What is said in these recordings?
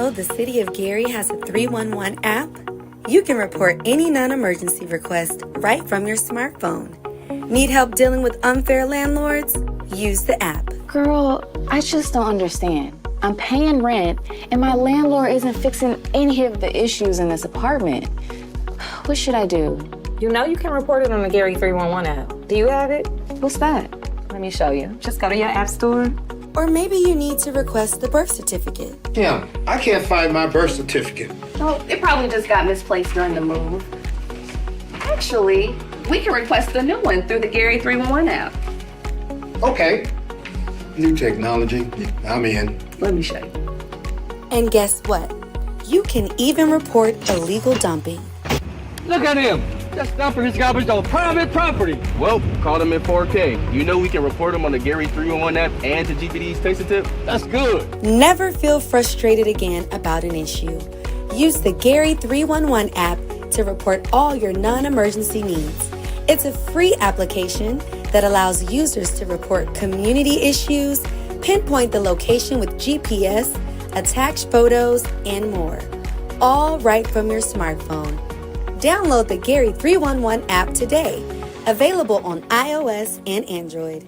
know the City of Gary has a 311 app? You can report any non-emergency request right from your smartphone. Need help dealing with unfair landlords? Use the app. Girl, I just don't understand. I'm paying rent, and my landlord isn't fixing any of the issues in this apartment. What should I do? You know you can report it on the Gary 311 app. Do you have it? What's that? Let me show you. Just go to your app store. Or maybe you need to request the birth certificate. Kim, I can't find my birth certificate. Oh, it probably just got misplaced during the move. Actually, we can request a new one through the Gary 311 app. Okay. New technology. I'm in. Let me show you. And guess what? You can even report illegal dumping. Look at him! Just dumping his garbage on private property. Well, caught him in 4K. You know we can report him on the Gary 311 app and to GPD's Taste and Tip? That's good. Never feel frustrated again about an issue. Use the Gary 311 app to report all your non-emergency needs. It's a free application that allows users to report community issues, pinpoint the location with GPS, attach photos, and more. All right from your smartphone. Download the Gary 311 app today. Available on iOS and Android.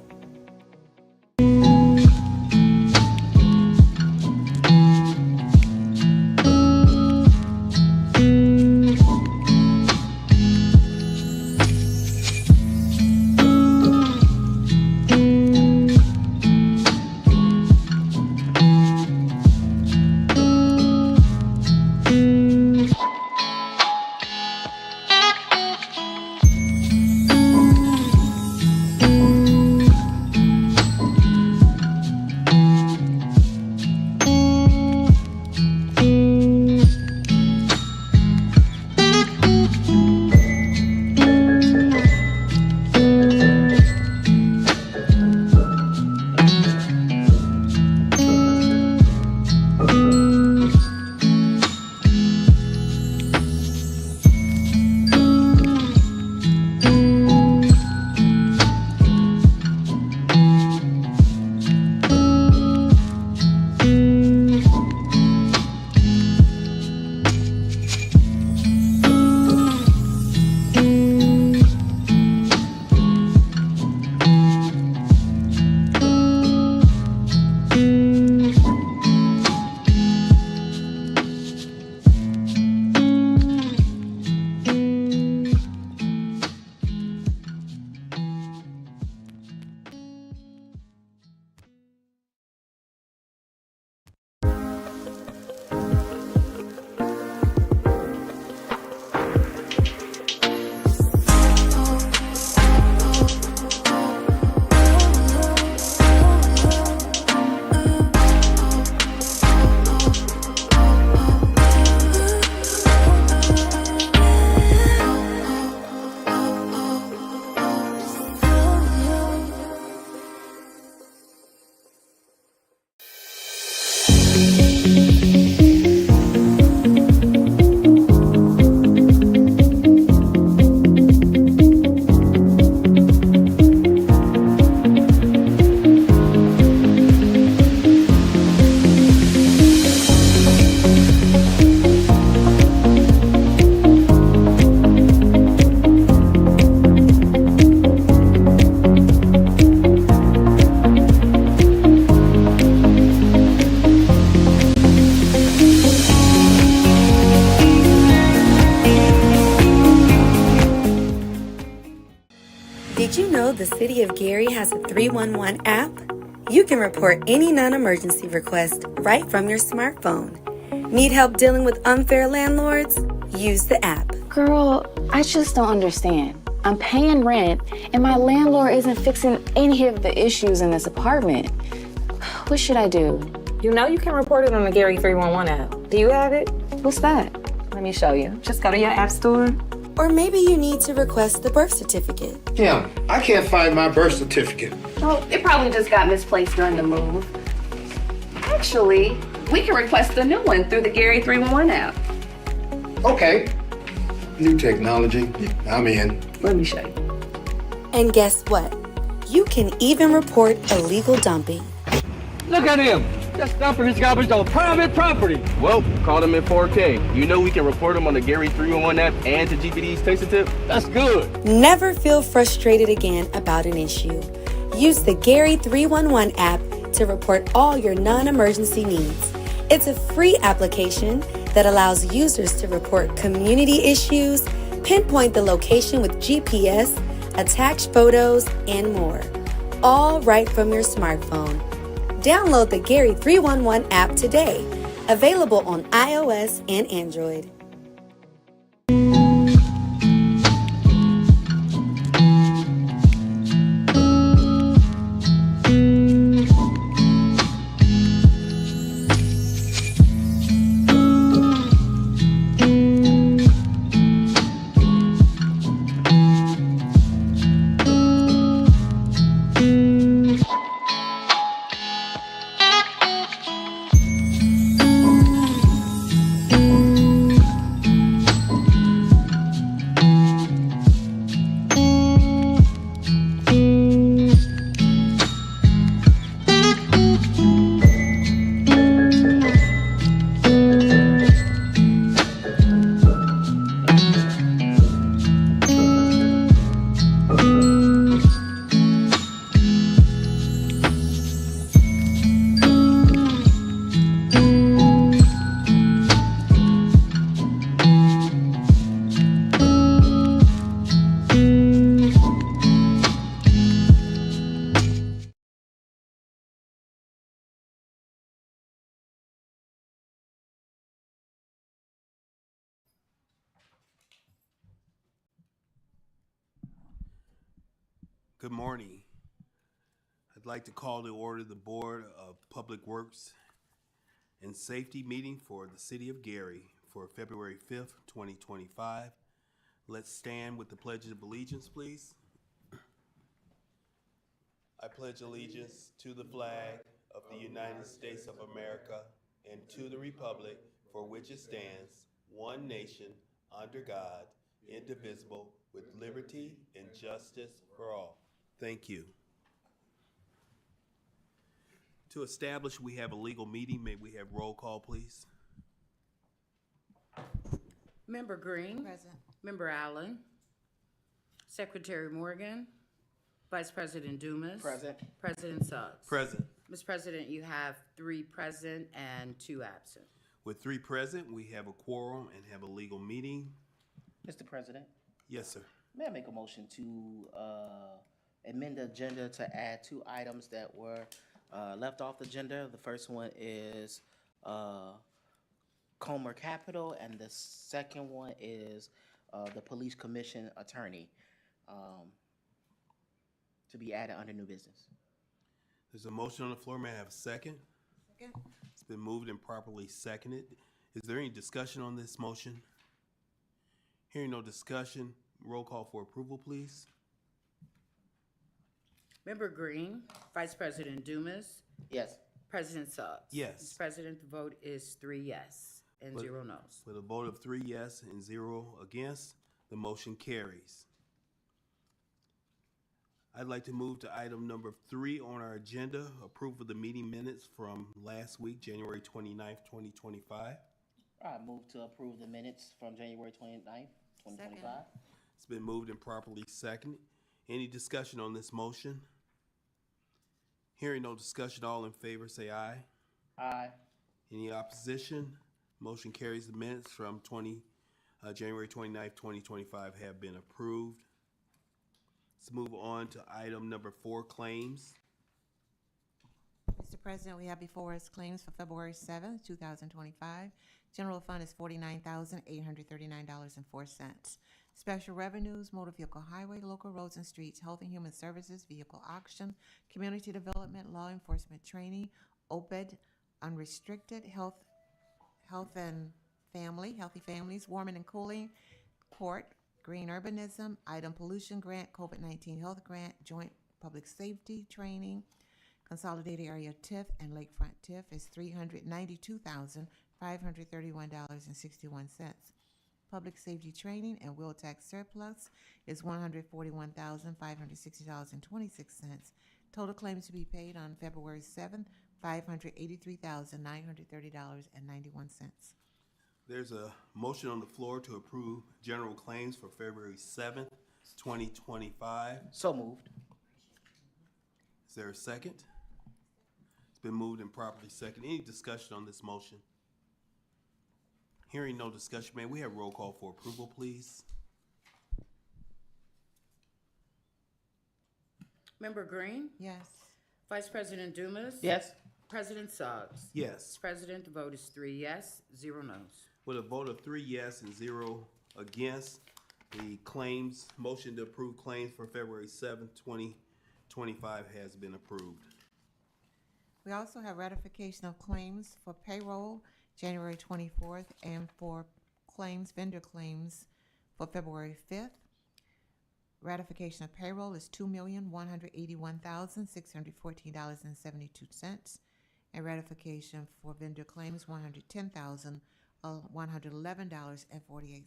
Did you know the City of Gary has a 311 app? You can report any non-emergency request right from your smartphone. Need help dealing with unfair landlords? Use the app. Girl, I just don't understand. I'm paying rent, and my landlord isn't fixing any of the issues in this apartment. What should I do? You know you can report it on the Gary 311 app. Do you have it? What's that? Let me show you. Just go to your app store. Or maybe you need to request the birth certificate. Kim, I can't find my birth certificate. Oh, it probably just got misplaced during the move. Actually, we can request a new one through the Gary 311 app. Okay. New technology. I'm in. Let me show you. And guess what? You can even report illegal dumping. Look at him! Just dumping his garbage on private property. Well, caught him in 4K. You know we can report him on the Gary 311 app and to GPD's Taste and Tip? That's good. Never feel frustrated again about an issue. Use the Gary 311 app to report all your non-emergency needs. It's a free application that allows users to report community issues, pinpoint the location with GPS, attach photos, and more. All right from your smartphone. Download the Gary 311 app today. Available on iOS and Android. Good morning. I'd like to call to order the Board of Public Works and Safety meeting for the City of Gary for February 5th, 2025. Let's stand with the Pledge of Allegiance, please. I pledge allegiance to the flag of the United States of America and to the republic for which it stands, one nation, under God, indivisible, with liberty and justice for all. Thank you. To establish we have a legal meeting, may we have roll call, please? Member Green. Present. Member Allen. Secretary Morgan. Vice President Dumas. Present. President Suggs. Present. Mr. President, you have 3 present and 2 absent. With 3 present, we have a quorum and have a legal meeting. Mr. President, Yes, sir. may I make a motion to amend the agenda to add 2 items that were left off the agenda? The first one is Comer Capital, and the second one is the Police Commission Attorney to be added under new business. There's a motion on the floor. May I have a second? Second. It's been moved and properly seconded. Is there any discussion on this motion? Hearing no discussion, roll call for approval, please. Member Green. Vice President Dumas. Yes. President Suggs. Yes. Mr. President, the vote is 3 yes and But- 0 no's. With a vote of 3 yes and 0 against, the motion carries. I'd like to move to item number 3 on our agenda, approval of the meeting minutes from last week, January 29th, 2025. I move to approve the minutes from January 29th, 2025. It's been moved and properly seconded. Any discussion on this motion? Hearing no discussion, all in favor say aye. Aye. Any opposition? Motion carries. The minutes from January 29th, 2025 have been approved. Let's move on to item number 4, claims. Mr. President, we have before us claims for February 7th, 2025. General fund is $49,839.04. Special revenues, motor vehicle highway, local roads and streets, health and human services, vehicle auction, community development, law enforcement training, OPED, unrestricted, health and family, healthy families, warming and cooling, court, green urbanism, item pollution grant, COVID-19 health grant, joint public safety training, consolidated area TIF and lakefront TIF is $392,531.61. Public safety training and wheel tax surplus is $141,560.26. Total claims to be paid on February 7th, $583,930.91. There's a motion on the floor to approve general claims for February 7th, 2025. So moved. Is there a second? It's been moved and properly second. Any discussion on this motion? Hearing no discussion, may we have roll call for approval, please? Member Green? Yes. Vice President Dumas? Yes. President Suggs? Yes. Mr. President, the vote is 3 yes, 0 no's. With a vote of 3 yes and 0 against, the claims, motion to approve claims for February 7th, 2025 has been approved. We also have ratification of claims for payroll January 24th and for claims, vendor claims for February 5th. Ratification of payroll is $2,181,614.72. And ratification for vendor claims, $110,111.48.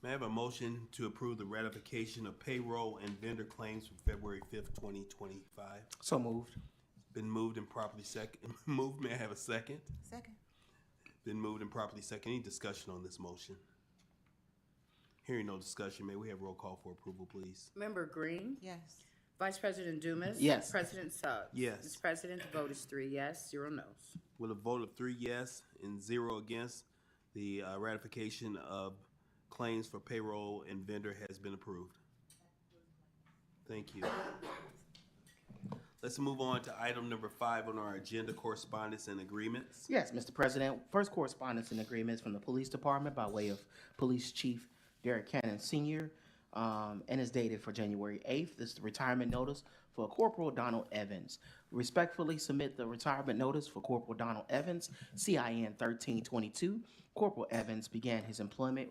May I have a motion to approve the ratification of payroll and vendor claims for February 5th, 2025? So moved. Been moved and properly second. Moved, may I have a second? Second. Been moved and properly second. Any discussion on this motion? Hearing no discussion, may we have roll call for approval, please? Member Green? Yes. Vice President Dumas? Yes. President Suggs? Yes. Mr. President, the vote is 3 yes, 0 no's. With a vote of 3 yes and 0 against, the ratification of claims for payroll and vendor has been approved. Thank you. Let's move on to item number 5 on our agenda, correspondence and agreements. Yes, Mr. President. First correspondence and agreements from the Police Department by way of Police Chief Derek Cannon Sr., and is dated for January 8th. This is the retirement notice for Corporal Donald Evans. Respectfully submit the retirement notice for Corporal Donald Evans, CIN 1322. Corporal Evans began his employment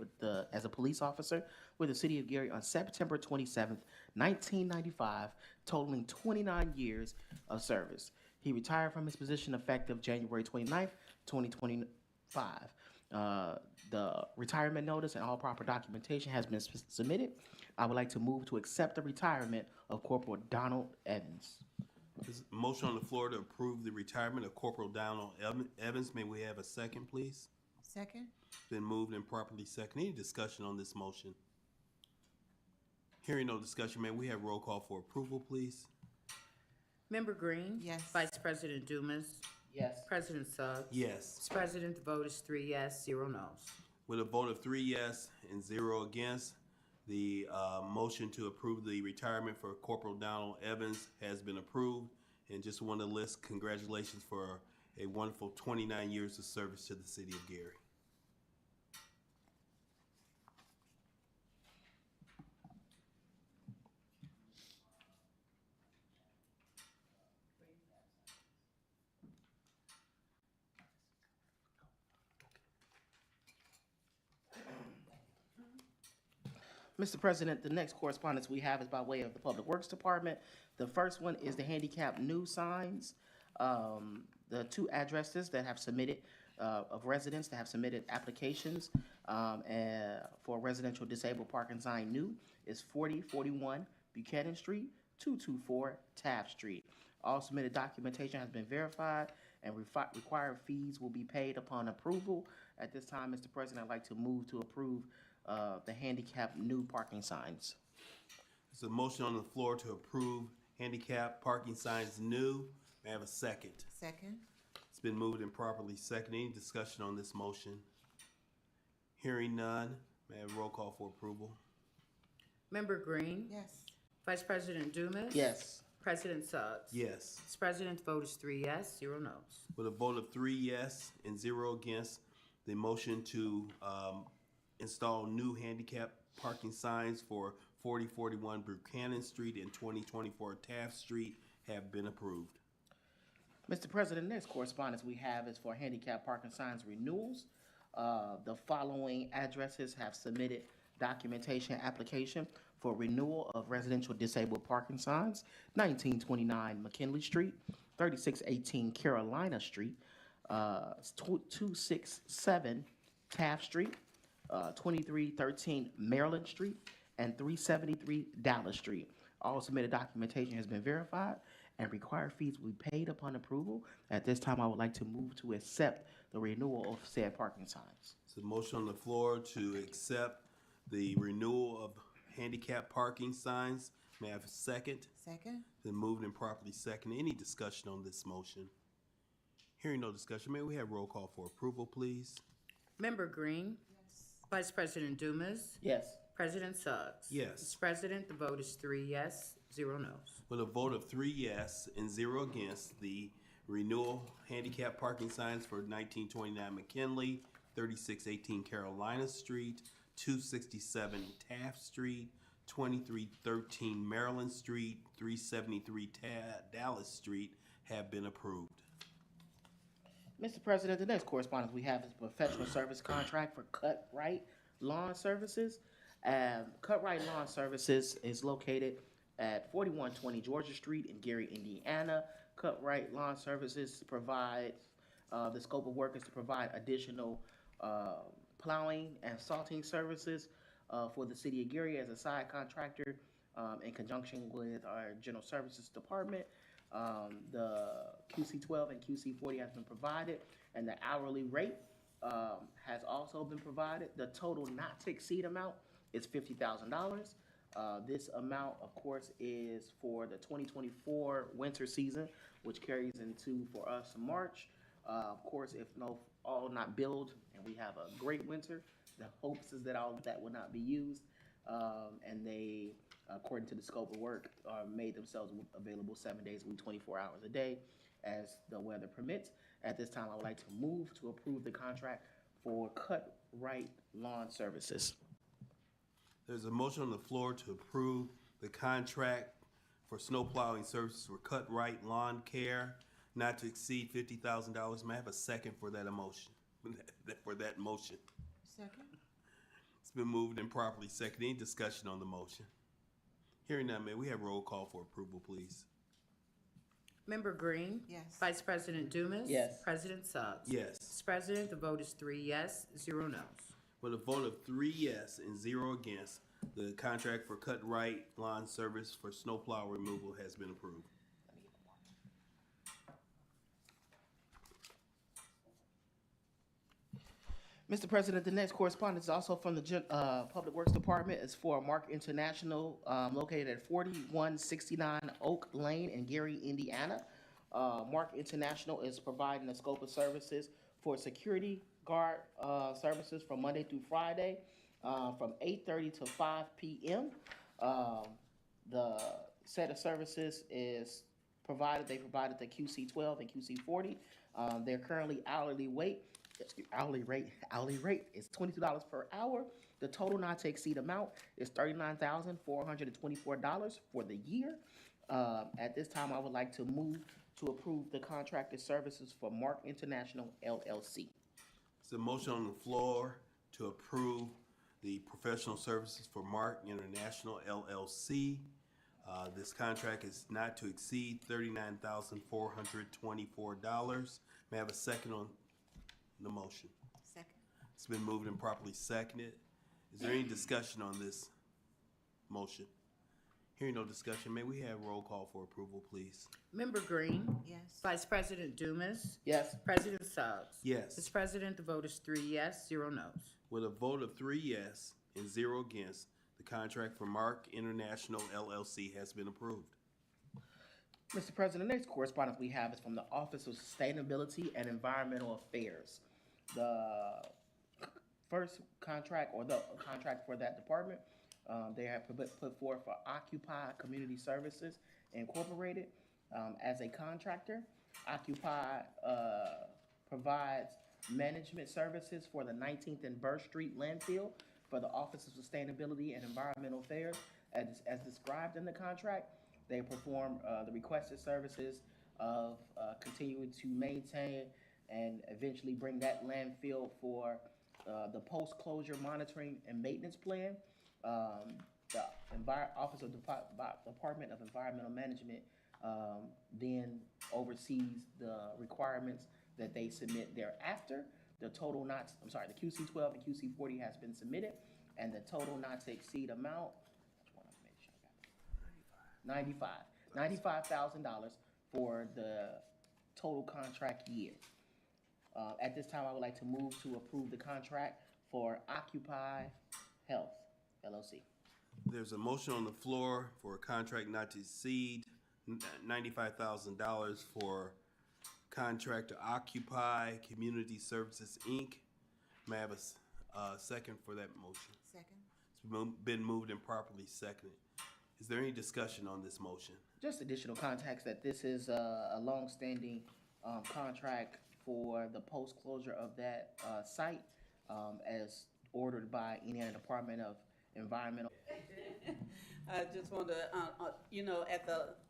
as a police officer with the City of Gary on September 27th, 1995, totaling 29 years of service. He retired from his position effective January 29th, 2025. The retirement notice and all proper documentation has been submitted. I would like to move to accept the retirement of Corporal Donald Evans. There's a motion on the floor to approve the retirement of Corporal Donald Evans. May we have a second, please? Second. Been moved and properly second. Any discussion on this motion? Hearing no discussion, may we have roll call for approval, please? Member Green? Yes. Vice President Dumas? Yes. President Suggs? Yes. Mr. President, the vote is 3 yes, 0 no's. With a vote of 3 yes and 0 against, the motion to approve the retirement for Corporal Donald Evans has been approved. And just want to list congratulations for a wonderful 29 years of service to the City of Gary. Mr. President, the next correspondence we have is by way of the Public Works Department. The first one is the handicap new signs. The 2 addresses that have submitted, of residents that have submitted applications for residential disabled parking sign new is 4041 Buchanan Street, 224 Taft Street. All submitted documentation has been verified and required fees will be paid upon approval. At this time, Mr. President, I'd like to move to approve the handicap new parking signs. There's a motion on the floor to approve handicap parking signs new. May I have a second? Second. It's been moved and properly seconded. Any discussion on this motion? Hearing none, may I have roll call for approval? Member Green? Yes. Vice President Dumas? Yes. President Suggs? Yes. Mr. President, the vote is 3 yes, 0 no's. With a vote of 3 yes and 0 against, the motion to install new handicap parking signs for 4041 Buchanan Street and 2024 Taft Street have been approved. Mr. President, next correspondence we have is for handicap parking signs renewals. The following addresses have submitted documentation application for renewal of residential disabled parking signs: 1929 McKinley Street, 3618 Carolina Street, 267 Taft Street, 2313 Maryland Street, and 373 Dallas Street. All submitted documentation has been verified, and required fees will be paid upon approval. At this time, I would like to move to accept the renewal of said parking signs. There's a motion on the floor to accept the renewal of handicap parking signs. May I have a second? Second? Been moved and properly seconded. Any discussion on this motion? Hearing no discussion, may we have roll call for approval, please? Member Green? Yes. Vice President Dumas? Yes. President Suggs? Yes. Mr. President, the vote is 3 yes, 0 no's. With a vote of 3 yes and 0 against, the renewal handicap parking signs for 1929 McKinley, 3618 Carolina Street, 267 Taft Street, 2313 Maryland Street, 373 Dallas Street have been approved. Mr. President, the next correspondence we have is professional service contract for Cut Right Lawn Services. Cut Right Lawn Services is located at 4120 Georgia Street in Gary, Indiana. Cut Right Lawn Services provides, the scope of work is to provide additional plowing and salting services for the city of Gary as a side contractor in conjunction with our General Services Department. The QC12 and QC40 has been provided, and the hourly rate has also been provided. The total not to exceed amount is $50,000. This amount, of course, is for the 2024 winter season, which carries into, for us, March. Of course, if all not billed and we have a great winter, the hopes is that all of that will not be used. And they, according to the scope of work, made themselves available 7 days a week, 24 hours a day, as the weather permits. At this time, I would like to move to approve the contract for Cut Right Lawn Services. There's a motion on the floor to approve the contract for snow plowing services for Cut Right Lawn Care, not to exceed $50,000. May I have a second for that motion? Second? It's been moved and properly seconded. Any discussion on the motion? Hearing none, may we have roll call for approval, please? Member Green? Yes. Vice President Dumas? Yes. President Suggs? Yes. Mr. President, the vote is 3 yes, 0 no's. With a vote of 3 yes and 0 against, the contract for Cut Right Lawn Service for snowplow removal has been approved. Mr. President, the next correspondence is also from the Public Works Department. It's for Mark International, located at 4169 Oak Lane in Gary, Indiana. Mark International is providing a scope of services for security guard services from Monday through Friday, from 8:30 to 5 p.m. The set of services is provided. They provided the QC12 and QC40. They're currently hourly rate is $22 per hour. The total not to exceed amount is $39,424 for the year. At this time, I would like to move to approve the contracted services for Mark International LLC. There's a motion on the floor to approve the professional services for Mark International LLC. This contract is not to exceed $39,424. May I have a second on the motion? Second. It's been moved and properly seconded. Is there any discussion on this motion? Hearing no discussion, may we have roll call for approval, please? Member Green? Yes. Vice President Dumas? Yes. President Suggs? Yes. Mr. President, the vote is 3 yes, 0 no's. With a vote of 3 yes and 0 against, the contract for Mark International LLC has been approved. Mr. President, the next correspondence we have is from the Office of Sustainability and Environmental Affairs. The first contract, or the contract for that department, they have put forth for Occupy Community Services Incorporated as a contractor. Occupy provides management services for the 19th and Burr Street landfill for the Office of Sustainability and Environmental Affairs. As described in the contract, they perform the requested services of continuing to maintain and eventually bring that landfill for the post-closure monitoring and maintenance plan. The Office of Department of Environmental Management then oversees the requirements that they submit thereafter. The total the QC12 and QC40 has been submitted, and the total not to exceed amount, 95. $95,000 for the total contract year. At this time, I would like to move to approve the contract for Occupy Health LLC. There's a motion on the floor for a contract not to exceed $95,000 for contract to Occupy Community Services, Inc. May I have a second for that motion? Second. It's been moved and properly seconded. Is there any discussion on this motion? Just additional context that this is a long-standing contract for the post-closure of that site as ordered by Indiana Department of Environmental. I just want to,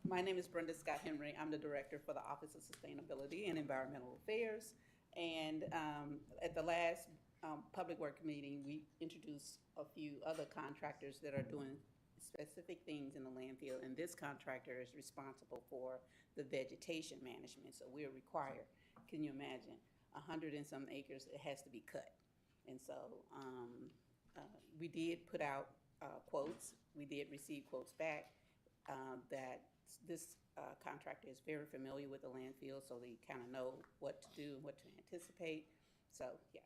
my name is Brenda Scott Henry. I'm the director for the Office of Sustainability and Environmental Affairs. And at the last public work meeting, we introduced a few other contractors that are doing specific things in the landfill. And this contractor is responsible for the vegetation management. So we're required, can you imagine, 100 and some acres, it has to be cut. And so we did put out quotes. We did receive quotes back that this contractor is very familiar with the landfill, so they kind of know what to do and what to anticipate. So yeah,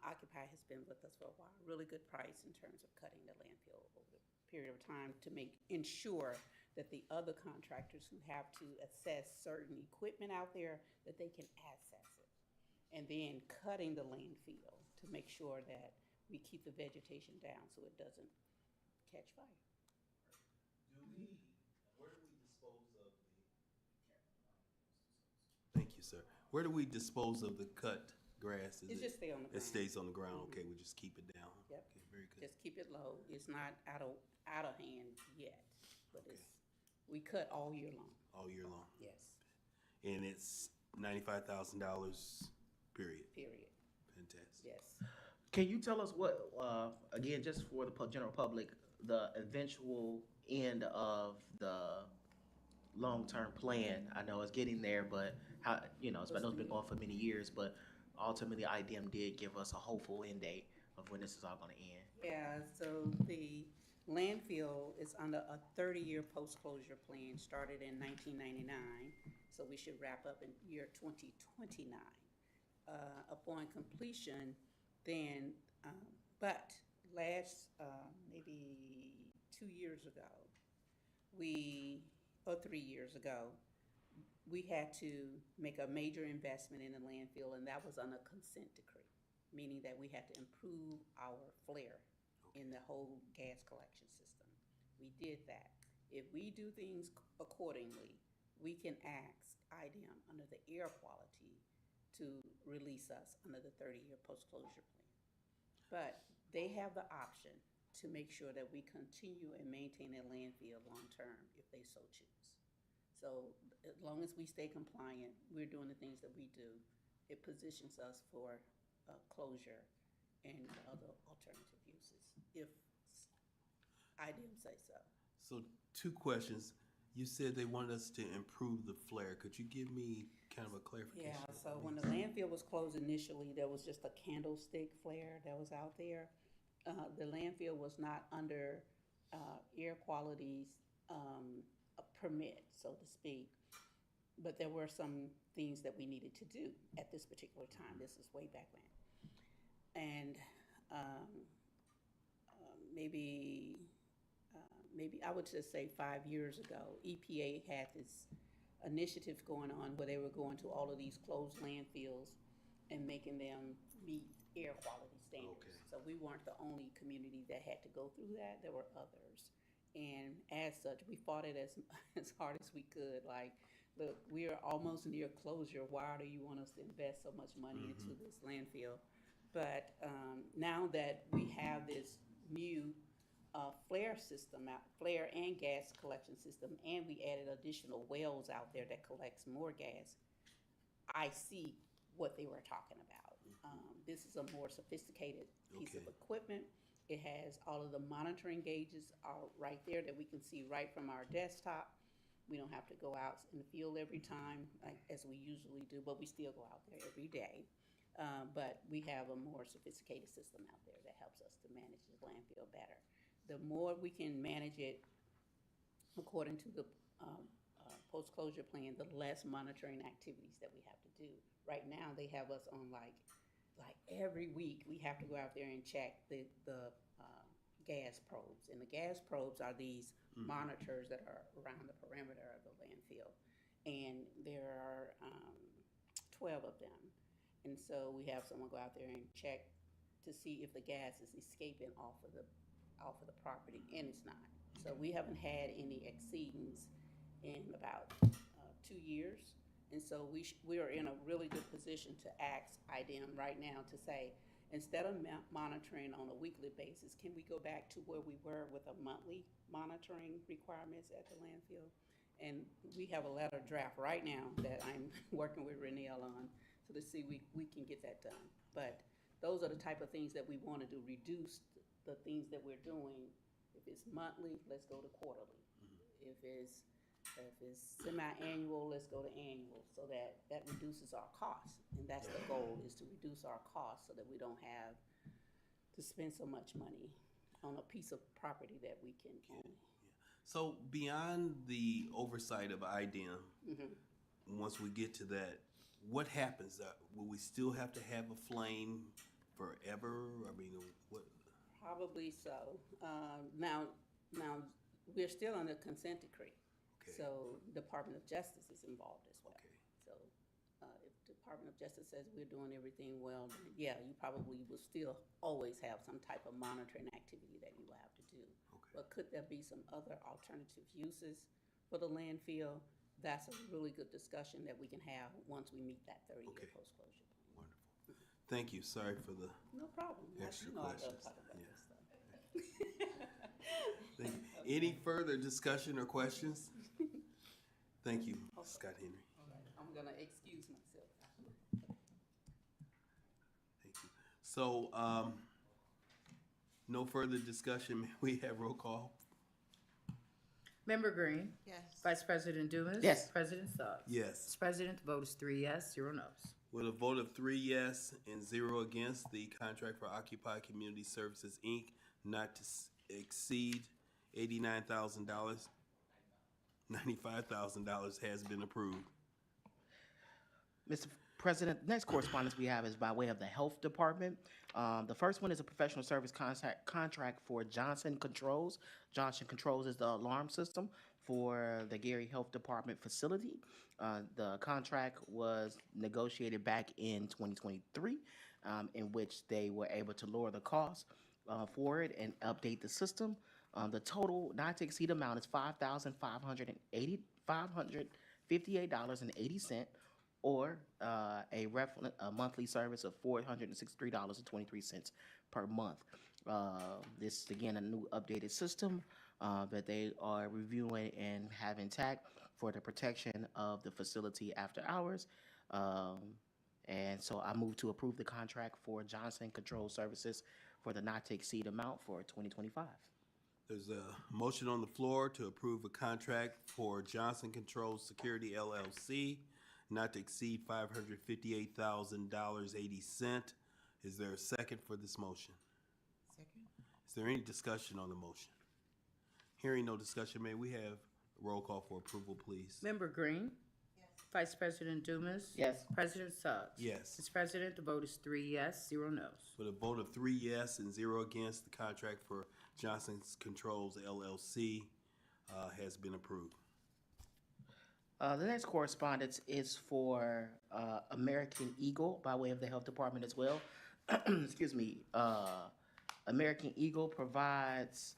Occupy has been with us for a while. Really good price in terms of cutting the landfill over the period of time to ensure that the other contractors who have to assess certain equipment out there, that they can access it. And then cutting the landfill to make sure that we keep the vegetation down so it doesn't catch fire. Where do we dispose of Thank you, sir. Where do we dispose of the cut grass? It just stays on the ground. It stays on the ground. Okay, we just keep it down. Yep. Okay, very good. Just keep it low. It's not out of hand yet, but we cut all year long. All year long. Yes. And it's $95,000, period. Period. Fantastic. Yes. Can you tell us what, again, just for the general public, the eventual end of the long-term plan? I know it's getting there, but how, I know it's been going for many years, but ultimately IDEM did give us a hopeful end date of when this is all going to end. Yeah, so the landfill is under a 30-year post-closure plan, started in 1999, so we should wrap up in year 2029. Upon completion, then, but last, maybe 2 years ago, 3 years ago, we had to make a major investment in the landfill, and that was on a consent decree, meaning that we had to improve our flare in the whole gas collection system. We did that. If we do things accordingly, we can ask IDEM under the air quality to release us under the 30-year post-closure plan. But they have the option to make sure that we continue and maintain a landfill long-term if they so choose. So as long as we stay compliant, we're doing the things that we do, it positions us for closure and other alternative uses, if IDEM say so. So 2 questions. You said they wanted us to improve the flare. Could you give me kind of a clarification? Yeah, so when the landfill was closed initially, there was just a candlestick flare that was out there. The landfill was not under air quality's a permit, so to speak. But there were some things that we needed to do at this particular time. This is way back when. And maybe I would just say 5 years ago, EPA had this initiative going on where they were going to all of these closed landfills and making them meet air quality standards. Okay. So we weren't the only community that had to go through that. There were others. And as such, we fought it as hard as we could. Like, look, we are almost near closure. Why do you want us to invest so much money into this landfill? But now that we have this new flare system out, flare and gas collection system, and we added additional wells out there that collects more gas, I see what they were talking about. This is a more sophisticated piece of equipment. It has all of the monitoring gauges are right there that we can see right from our desktop. We don't have to go out in the field every time, like as we usually do, but we still go out there every day. But we have a more sophisticated system out there that helps us to manage the landfill better. The more we can manage it according to the post-closure plan, the less monitoring activities that we have to do. Right now, they have us on like every week, we have to go out there and check the gas probes. And the gas probes are these monitors that are around the perimeter of the landfill. And there are 12 of them. And so we have someone go out there and check to see if the gas is escaping off of the property, and it's not. So we haven't had any exceedings in about 2 years. And so we are in a really good position to ask IDEM right now to say, instead of monitoring on a weekly basis, can we go back to where we were with a monthly monitoring requirements at the landfill? And we have a letter draft right now that I'm working with Renelle on, so to see we can get that done. But those are the type of things that we want to do, reduce the things that we're doing. If it's monthly, let's go to quarterly. If it's semi-annual, let's go to annual, so that reduces our costs. And that's the goal, is to reduce our costs so that we don't have to spend so much money on a piece of property that we can own. So beyond the oversight of IDEM, once we get to that, what happens? Will we still have to have a flame forever? I mean, what? Probably so. Now we're still on the consent decree. Okay. So Department of Justice is involved as well. Okay. So if Department of Justice says we're doing everything well, then yeah, you probably will still always have some type of monitoring activity that you will have to do. Okay. But could there be some other alternative uses for the landfill? That's a really good discussion that we can have once we meet that 30-year post-closure plan. Wonderful. Thank you. Sorry for the No problem. extra I love questions. talking about Yeah. this stuff. Thank you. Any further discussion or questions? Thank you, Scott Henry. I'm gonna excuse myself. Thank you. So, no further discussion. May we have roll call? Member Green? Yes. Vice President Dumas? Yes. President Suggs? Yes. Mr. President, the vote is 3 yes, 0 no's. With a vote of 3 yes and 0 against, the contract for Occupy Community Services, Inc. not to exceed $89,000, $95,000 has been approved. Mr. President, the next correspondence we have is by way of the Health Department. The first one is a professional service contract for Johnson Controls. Johnson Controls is the alarm system for the Gary Health Department facility. The contract was negotiated back in 2023, in which they were able to lower the cost for it and update the system. The total not to exceed amount is $558.80, or a monthly service of $463.23 per month. This is again a new updated system that they are reviewing and have intact for the protection of the facility after hours. And so I move to approve the contract for Johnson Control Services for the not to exceed amount for 2025. There's a motion on the floor to approve a contract for Johnson Controls Security LLC, not to exceed $558,000.80. Is there a second for this motion? Second. Is there any discussion on the motion? Hearing no discussion, may we have a roll call for approval, please? Member Green? Yes. Vice President Dumas? Yes. President Suggs? Yes. Mr. President, the vote is 3 yes, 0 no's. With a vote of 3 yes and 0 against, the contract for Johnson Controls LLC has been approved. The next correspondence is for American Eagle by way of the Health Department as well. Excuse me. American Eagle provides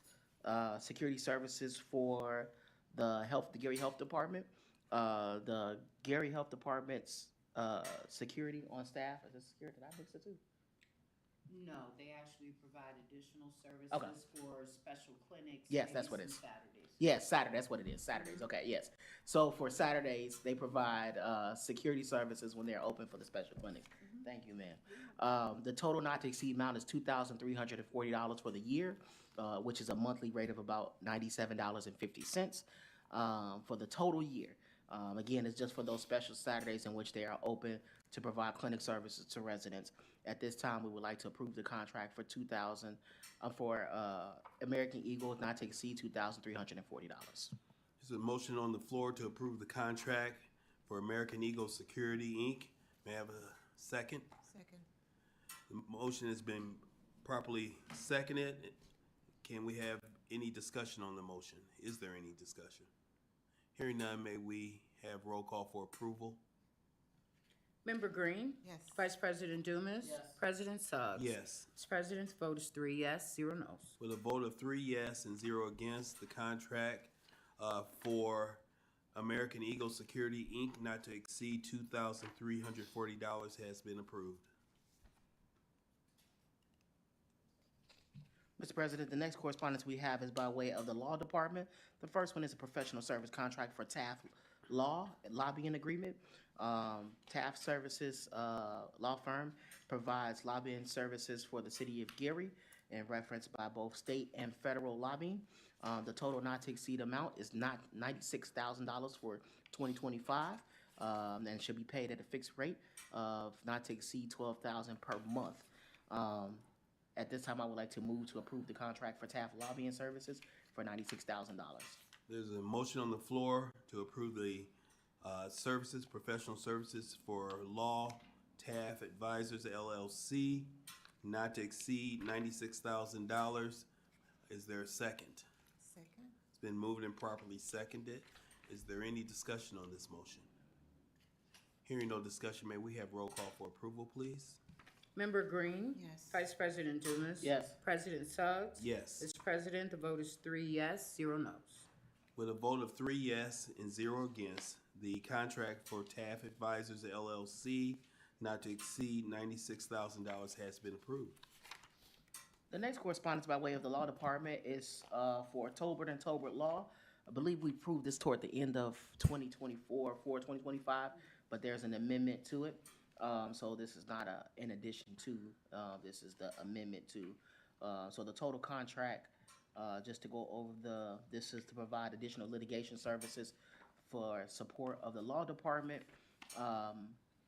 security services for the Gary Health Department. The Gary Health Department's security on staff. Is it security? Did I mix it too? No, they actually provide additional services Okay. for special clinics. Yes, maybe that's what some it is. Saturdays. Yes, Saturday. That's what it is. Saturdays. Okay, yes. So for Saturdays, they provide security services when they're open for the special clinics. Thank you, ma'am. The total not to exceed amount is $2,340 for the year, which is a monthly rate of about $97.50 for the total year. Again, it's just for those special Saturdays in which they are open to provide clinic services to residents. At this time, we would like to approve the contract for American Eagle not to exceed $2,340. Is There's a motion on the floor to approve the contract for American Eagle Security, Inc. May I have a second? Second. The motion has been properly seconded. Can we have any discussion on the motion? Is there any discussion? Hearing none, may we have roll call for approval? Member Green? Yes. Vice President Dumas? Yes. President Suggs? Yes. Mr. President's vote is 3 yes, 0 no's. With a vote of 3 yes and 0 against, the contract for American Eagle Security, Inc., not to exceed $2,340 has been approved. Mr. President, the next correspondence we have is by way of the Law Department. The first one is a professional service contract for Taft Law lobbying agreement. Taft Services law firm provides lobbying services for the city of Gary and referenced by both state and federal lobbying. The total not to exceed amount is not $96,000 for 2025 and should be paid at a fixed rate of not to exceed $12,000 per month. At this time, I would like to move to approve the contract for Taft lobbying services for $96,000. There's a motion on the floor to approve the services, professional services for Law Taft Advisors LLC, not to exceed $96,000. Is there a second? Second. It's been moved and properly seconded. Is there any discussion on this motion? Hearing no discussion, may we have roll call for approval, please? Member Green? Yes. Vice President Dumas? Yes. President Suggs? Yes. Mr. President, the vote is 3 yes, 0 no's. With a vote of 3 yes and 0 against, the contract for Taft Advisors LLC, not to exceed $96,000 has been approved. The next correspondence by way of the Law Department is for Tolbert and Tolbert Law. I believe we approved this toward the end of 2024 for 2025, but there's an amendment to it. So this is not in addition to, this is the amendment to. So the total contract, just to go over this is to provide additional litigation services for support of the Law Department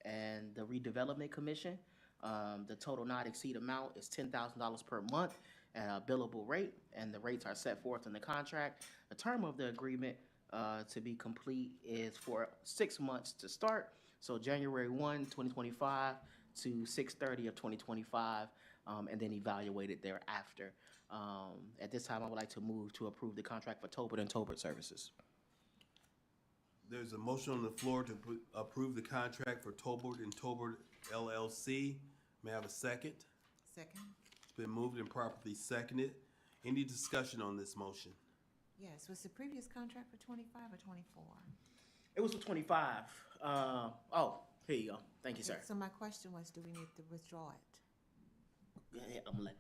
and the Redevelopment Commission. The total not exceed amount is $10,000 per month at a billable rate, and the rates are set forth in the contract. The term of the agreement to be complete is for 6 months to start, so January 1, 2025 to 6/30 of 2025, and then evaluated thereafter. At this time, I would like to move to approve the contract for Tolbert and Tolbert Services. There's a motion on the floor to approve the contract for Tolbert and Tolbert LLC. May I have a second? Second. It's been moved and properly seconded. Any discussion on this motion? Yes. Was the previous contract for 25 or 24? It was for 25. Here you go. Thank you, sir. So my question was, do we need to withdraw it? Yeah, I'm gonna let.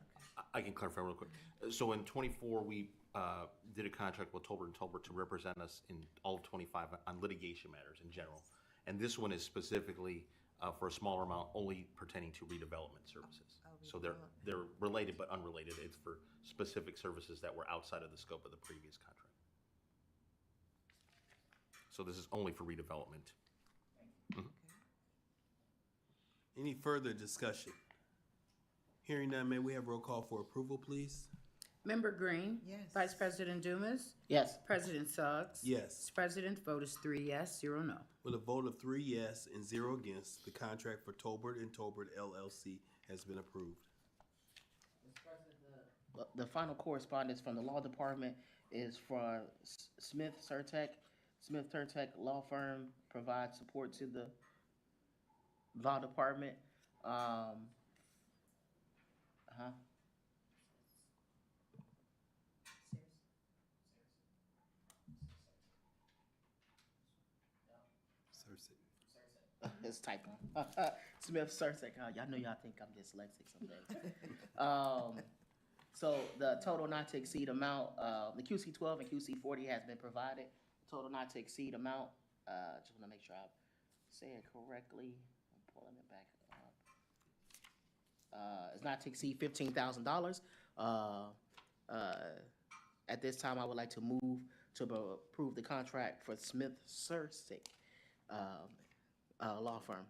I can clarify real quick. So in 24, we did a contract with Tolbert and Tolbert to represent us in all of 25 on litigation matters in general. And this one is specifically for a smaller amount, only pertaining to redevelopment services. So they're related but unrelated. It's for specific services that were outside of the scope of the previous contract. So this is only for redevelopment. Okay. Any further discussion? Hearing none, may we have roll call for approval, please? Member Green? Yes. Vice President Dumas? Yes. President Suggs? Yes. Mr. President, the vote is 3 yes, 0 no. With a vote of 3 yes and 0 against, the contract for Tolbert and Tolbert LLC has been approved. The final correspondence from the Law Department is for Smith Surtech. Smith Surtech Law Firm provides support to the Law Department. It's typing. Smith Surtech. Y'all know y'all think I'm dyslexic someday. So the total not to exceed amount, the QC12 and QC40 has been provided. Total not to exceed amount, just want to make sure I say it correctly. I'm pulling it back up. It's not to exceed $15,000. At this time, I would like to move to approve the contract for Smith Surtech law firm.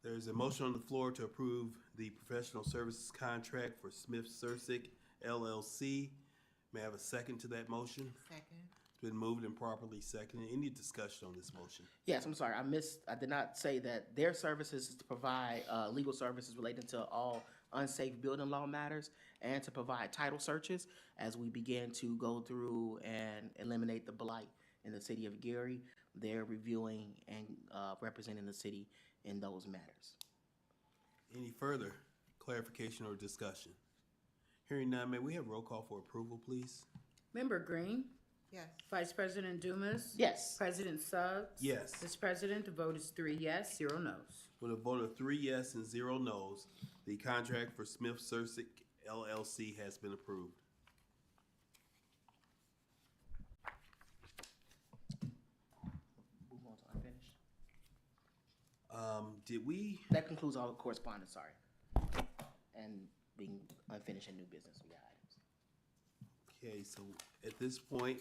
There's a motion on the floor to approve the professional services contract for Smith Surtech LLC. May I have a second to that motion? Second. It's It's been moved and properly seconded. Any discussion on this motion? Yes, I'm sorry, I did not say that their services is to provide legal services related to all unsafe building law matters and to provide title searches as we begin to go through and eliminate the blight in the city of Gary. They're reviewing and representing the city in those matters. Any further clarification or discussion? Hearing none, may we have roll call for approval, please? Member Green? Yes. Vice President Dumas? Yes. President Suggs? Yes. Mr. President, the vote is 3 yes, 0 no's. With a vote of 3 yes and 0 no's, the contract for Smith Sursick LLC has been approved. Move on to unfinished. Did we? That concludes all the correspondence, sorry. And being unfinished and new business, we got items. Okay, so at this point,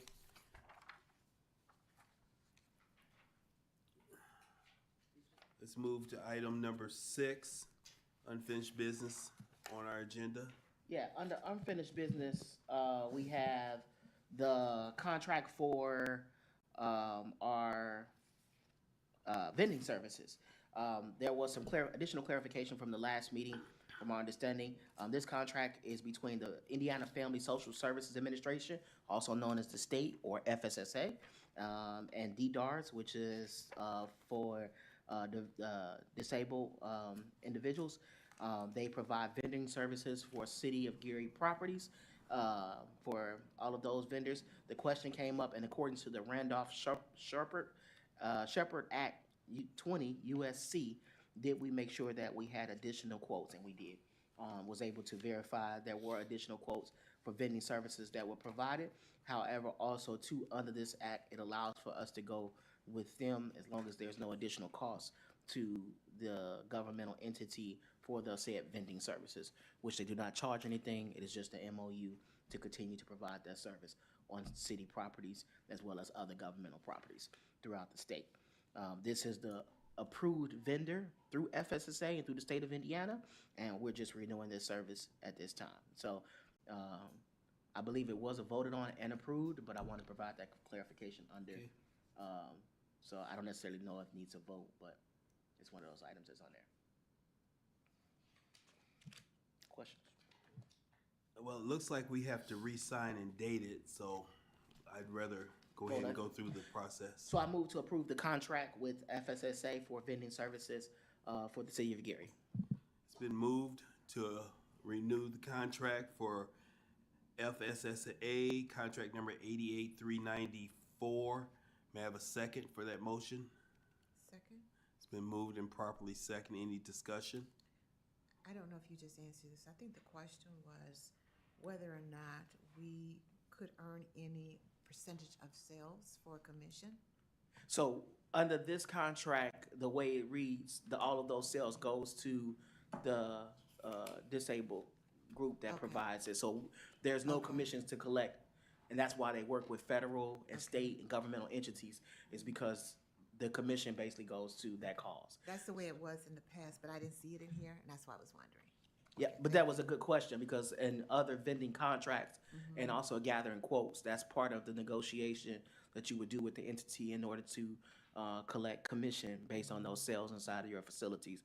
let's move to item number 6, unfinished business on our agenda. Yeah, under unfinished business, we have the contract for our vending services. There was some additional clarification from the last meeting. From our understanding, this contract is between the Indiana Family Social Services Administration, also known as the state or FSSA, and DDARS, which is for disabled individuals. They provide vending services for City of Gary properties. For all of those vendors, the question came up in accordance to the Randolph Shepherd Act 20 USC. Did we make sure that we had additional quotes? And we did. Was able to verify there were additional quotes for vending services that were provided. However, also too, under this act, it allows for us to go with them as long as there's no additional cost to the governmental entity for the said vending services, which they do not charge anything. It is just an MOU to continue to provide that service on city properties as well as other governmental properties throughout the state. This is the approved vendor through FSSA and through the state of Indiana, and we're just renewing this service at this time. So I believe it was voted on and approved, but I want to provide that clarification under. Okay. So I don't necessarily know if it needs a vote, but it's one of those items that's on there. Questions? Well, it looks like we have to re-sign and date it, so I'd rather go ahead and go through the process. So I move to approve the contract with FSSA for vending services for the city of Gary. It's been moved to renew the contract for FSSA, contract number 88394. May I have a second for that motion? Second? It's been moved and properly seconded. Any discussion? I don't know if you just answered this. I think the question was whether or not we could earn any percentage of sales for a commission. So under this contract, the way it reads, all of those sales goes to the disabled group that provides it. So there's no commissions to collect. And that's why they work with federal and state and governmental entities, is because the commission basically goes to that cause. That's the way it was in the past, but I didn't see it in here, and that's why I was wondering. Yeah, but that was a good question, because in other vending contracts and also gathering quotes, that's part of the negotiation that you would do with the entity in order to collect commission based on those sales inside of your facilities.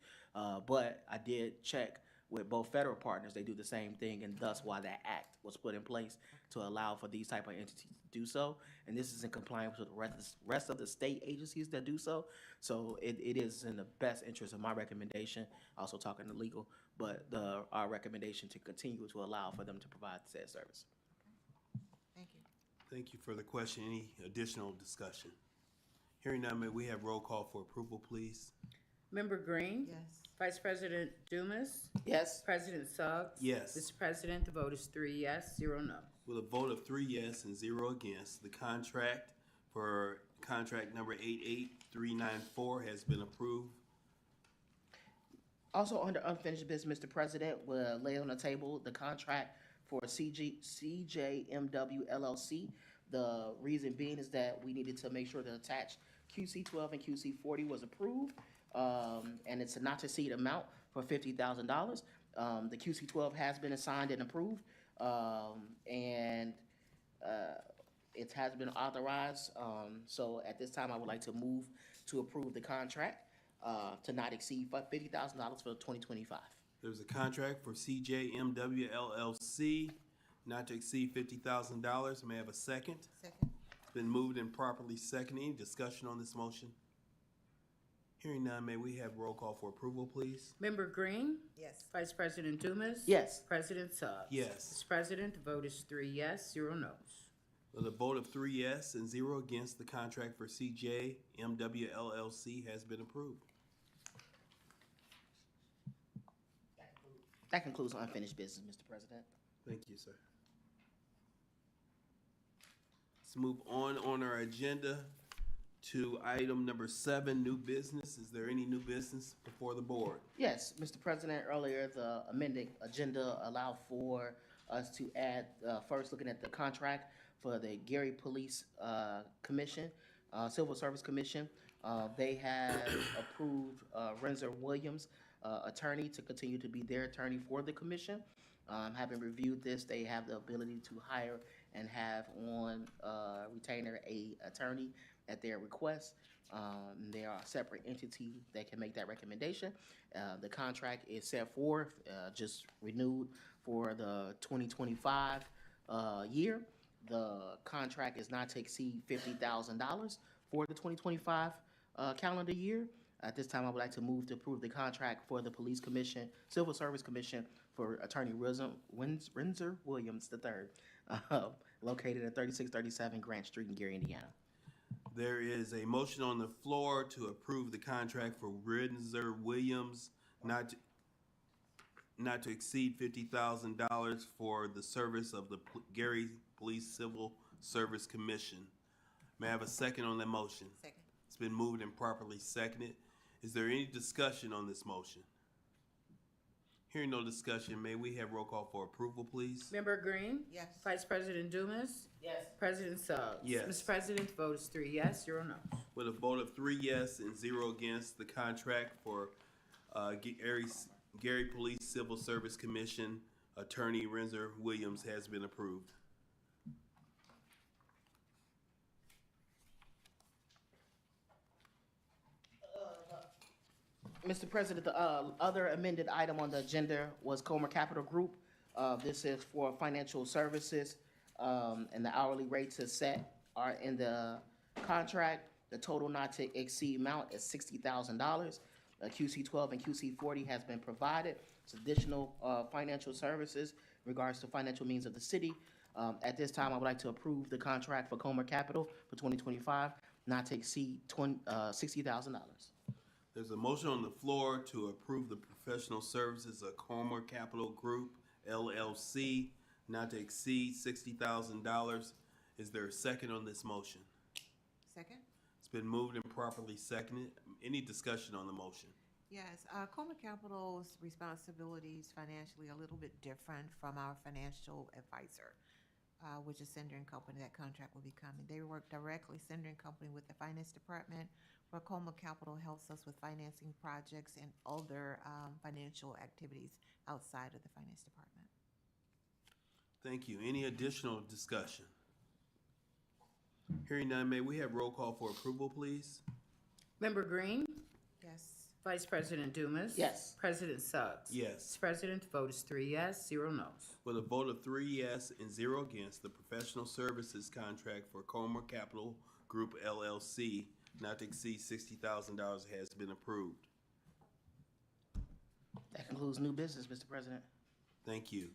But I did check with both federal partners. They do the same thing, and thus why that act was put in place to allow for these type of entities to do so. And this is in compliance with the rest of the state agencies that do so. So it is in the best interest of my recommendation, also talking to legal, but our recommendation to continue to allow for them to provide said service. Thank you. Thank you for the question. Any additional discussion? Hearing none, may we have roll call for approval, please? Member Green? Yes. Vice President Dumas? Yes. President Suggs? Yes. Mr. President, the vote is 3 yes, 0 no. With a vote of 3 yes and 0 against, the contract for contract number 88394 has been approved. Also, under unfinished business, Mr. President, we'll lay on the table the contract for CJMW LLC. The reason being is that we needed to make sure the attached QC12 and QC40 was approved, and it's a not to exceed amount for $50,000. The QC12 has been assigned and approved, and It has been authorized, so at this time, I would like to move to approve the contract to not exceed $50,000 for 2025. There's a contract for CJMW LLC, not to exceed $50,000. May I have a second? Second. It's been moved and properly seconded. Any discussion on this motion? Hearing none, may we have roll call for approval, please? Member Green? Yes. Vice President Dumas? Yes. President Suggs? Yes. Mr. President, the vote is 3 yes, 0 no's. With a vote of 3 yes and 0 against, the contract for CJMW LLC has been approved. That concludes unfinished business, Mr. President. Thank you, sir. Let's move on our agenda to item number 7, new business. Is there any new business before the board? Yes, Mr. President, earlier the amended agenda allowed for us to add, first looking at the contract for the Gary Police Commission, Civil Service Commission. They have approved Renzer Williams, attorney, to continue to be their attorney for the commission. Having reviewed this, they have the ability to hire and have on retainer a attorney at their request. They are a separate entity that can make that recommendation. The contract is set forth, just renewed for the 2025 year. The contract is not to exceed $50,000 for the 2025 calendar year. At this time, I would like to move to approve the contract for the Police Commission, Civil Service Commission for Attorney Renzer Williams III, located at 3637 Grant Street in Gary, Indiana. There is a motion on the floor to approve the contract for Renzer Williams, not to exceed $50,000 for the service of the Gary Police Civil Service Commission. May I have a second on that motion? Second. It's been moved and properly seconded. Is there any discussion on this motion? Hearing no discussion, may we have roll call for approval, please? Member Green? Yes. Vice President Dumas? Yes. President Suggs? Yes. Mr. President, the vote is 3 yes, 0 no's. With a vote of 3 yes and 0 against, the contract for Gary Police Civil Service Commission Attorney Renzer Williams has been approved. Mr. President, the other amended item on the agenda was Comer Capital Group. This is for financial services, and the hourly rates are set are in the contract. The total not to exceed amount is $60,000. QC12 and QC40 has been provided. It's additional financial services in regards to financial means of the city. At this time, I would like to approve the contract for Comer Capital for 2025, not to exceed $60,000. There's a motion on the floor to approve the professional services of Comer Capital Group LLC, not to exceed $60,000. Is there a second on this motion? Second. It's been moved and properly seconded. Any discussion on the motion? Yes, Comer Capital's responsibilities financially a little bit different from our financial advisor, which is Sender and Company. That contract will be coming. They work directly, Sender and Company, with the finance department, where Comer Capital helps us with financing projects and other financial activities outside of the finance department. Thank you. Any additional discussion? Hearing none, may we have roll call for approval, please? Member Green? Yes. Vice President Dumas? Yes. President Suggs? Yes. Mr. President, the vote is 3 yes, 0 no's. With a vote of 3 yes and 0 against, the professional services contract for Comer Capital Group LLC, not to exceed $60,000, has been approved. That concludes new business, Mr. President. Thank you.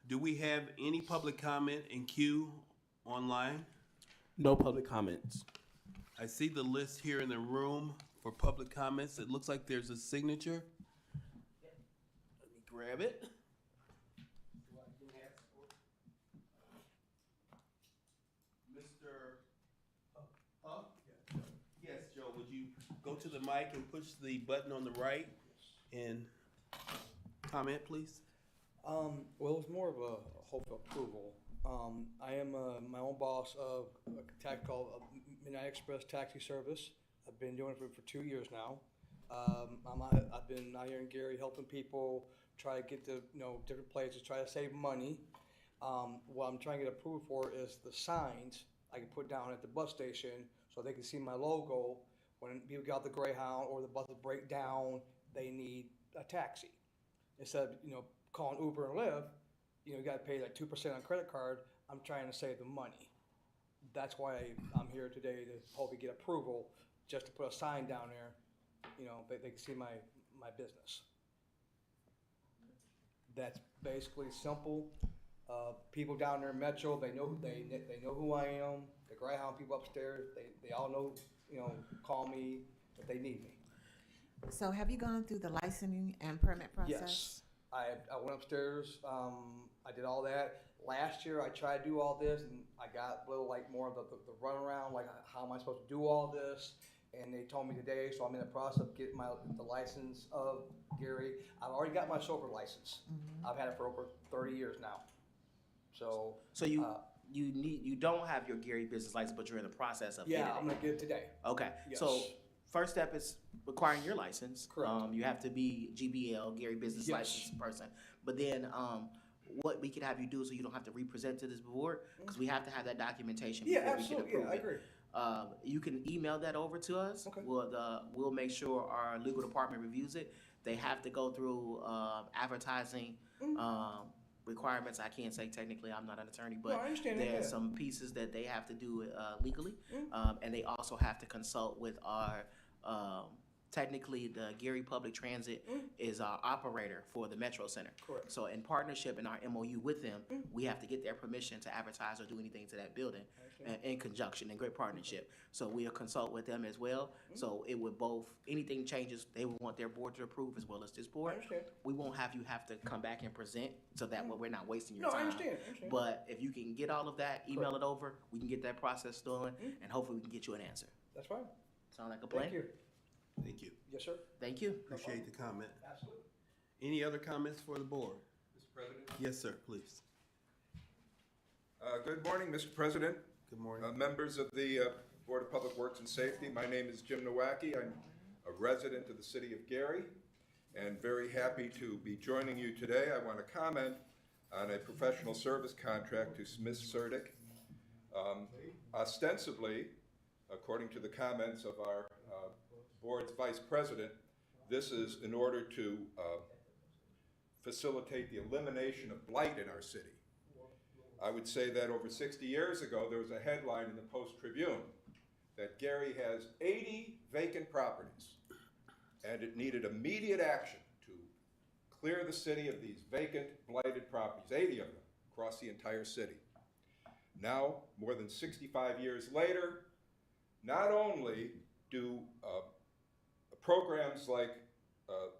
Do we have any public comment in queue online? No public comments. I see the list here in the room for public comments. It looks like there's a signature. Let me grab it. Mr. Yes, Joe, would you go to the mic and push the button on the right and comment, please? Well, it was more of a hope of approval. I am my own boss of a taxi called Midnight Express Taxi Service. I've been doing it for 2 years now. I've been out here in Gary helping people try to get to different places, try to save money. What I'm trying to get approved for is the signs I can put down at the bus station so they can see my logo when people get out the Greyhound or the buses break down, they need a taxi. Instead of, calling Uber and Lyft, you got to pay like 2% on credit card. I'm trying to save the money. That's why I'm here today to hopefully get approval just to put a sign down there, they can see my business. That's basically simple. People down there in Metro, they know who I am. The Greyhound people upstairs, they all know, call me if they need me. So have you gone through the licensing and permit process? Yes, I went upstairs. I did all that. Last year I tried to do all this, and I got a little more of the runaround, like how am I supposed to do all this? And they told me today, so I'm in the process of getting the license of Gary. I've already got my sober license. Mm-hmm. I've had it for over 30 years now. So you don't have your Gary business license, but you're in the process of getting it. Yeah, I'm gonna get it today. Okay, Yes. so first step is acquiring your license. Correct. You have to be GBL, Gary Business Yes. License person. But then what we could have you do so you don't have to represent to this board, because we have to have that documentation before we can approve I it. agree. You can email that over to us. Okay. We'll make sure our legal department reviews it. They have to go through advertising requirements. I can't say technically, I'm not an attorney, but No, I understand that, there's yeah. some pieces that they have to do legally. And they also have to consult with our technically the Gary Public Transit is our operator for the Metro Center. Correct. So in partnership in our MOU with them, we have to get their permission to advertise or do anything to that building in conjunction, in great partnership. So we'll consult with them as well. So it would anything changes, they would want their board to approve as well as this board. I understand. We won't have you have to come back and present so that way we're not wasting your No, time. I understand. But if you can get all of that, email it over, we can get that process going, and hopefully we can get you an answer. That's fine. Sound like a plan? Thank you. Thank you. Yes, sir. Thank you. Appreciate the comment. Absolutely. Any other comments for the board? Mr. President? Yes, sir, please. Good morning, Mr. President. Good morning. Members of the Board of Public Works and Safety. My name is Jim Nowacki. I'm a resident of the city of Gary and very happy to be joining you today. I want to comment on a professional service contract to Smith Surtick. Ostensibly, according to the comments of our board's vice president, this is in order to facilitate the elimination of blight in our city. I would say that over 60 years ago, there was a headline in the Post-Tribune that Gary has 80 vacant properties, and it needed immediate action to clear the city of these vacant, blighted properties, 80 of them, across the entire city. Now, more than 65 years later, not only do programs like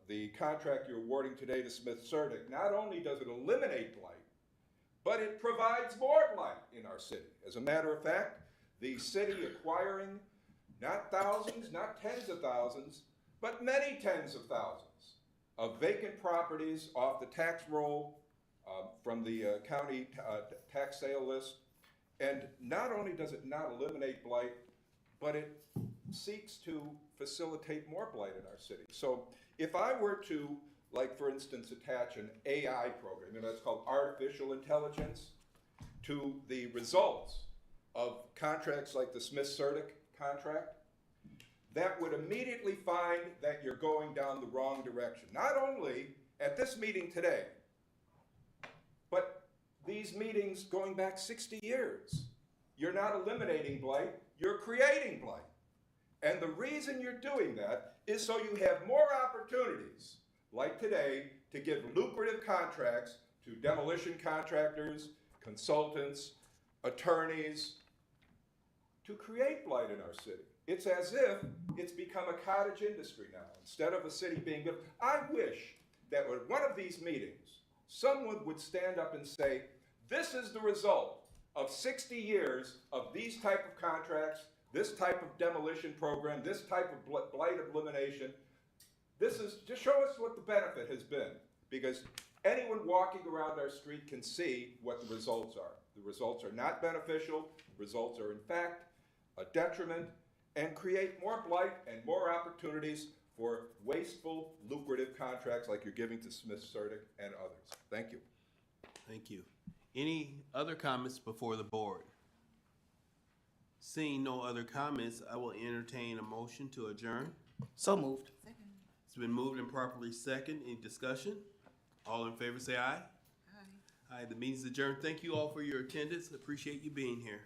the contract you're awarding today to Smith Surtick, not only does it eliminate blight, but it provides more blight in our city. As a matter of fact, the city acquiring not thousands, not tens of thousands, but many tens of thousands of vacant properties off the tax roll from the county tax sale list. And not only does it not eliminate blight, but it seeks to facilitate more blight in our city. So if I were to, like for instance, attach an AI program, that's called artificial intelligence, to the results of contracts like the Smith Surtick contract, that would immediately find that you're going down the wrong direction. Not only at this meeting today, but these meetings going back 60 years. You're not eliminating blight, you're creating blight. And the reason you're doing that is so you have more opportunities, like today, to give lucrative contracts to demolition contractors, consultants, attorneys, to create blight in our city. It's as if it's become a cottage industry now, instead of a city being built. I wish that at one of these meetings, someone would stand up and say, this is the result of 60 years of these type of contracts, this type of demolition program, this type of blight elimination. This is, just show us what the benefit has been, because anyone walking around our street can see what the results are. The results are not beneficial, the results are in fact a detriment, and create more blight and more opportunities for wasteful, lucrative contracts like you're giving to Smith Surtick and others. Thank you. Thank you. Any other comments before the board? Seeing no other comments, I will entertain a motion to adjourn. So moved. It's been moved and properly second. Any discussion? All in favor say aye. Aye. Aye, the meeting's adjourned. Thank you all for your attendance. Appreciate you being here.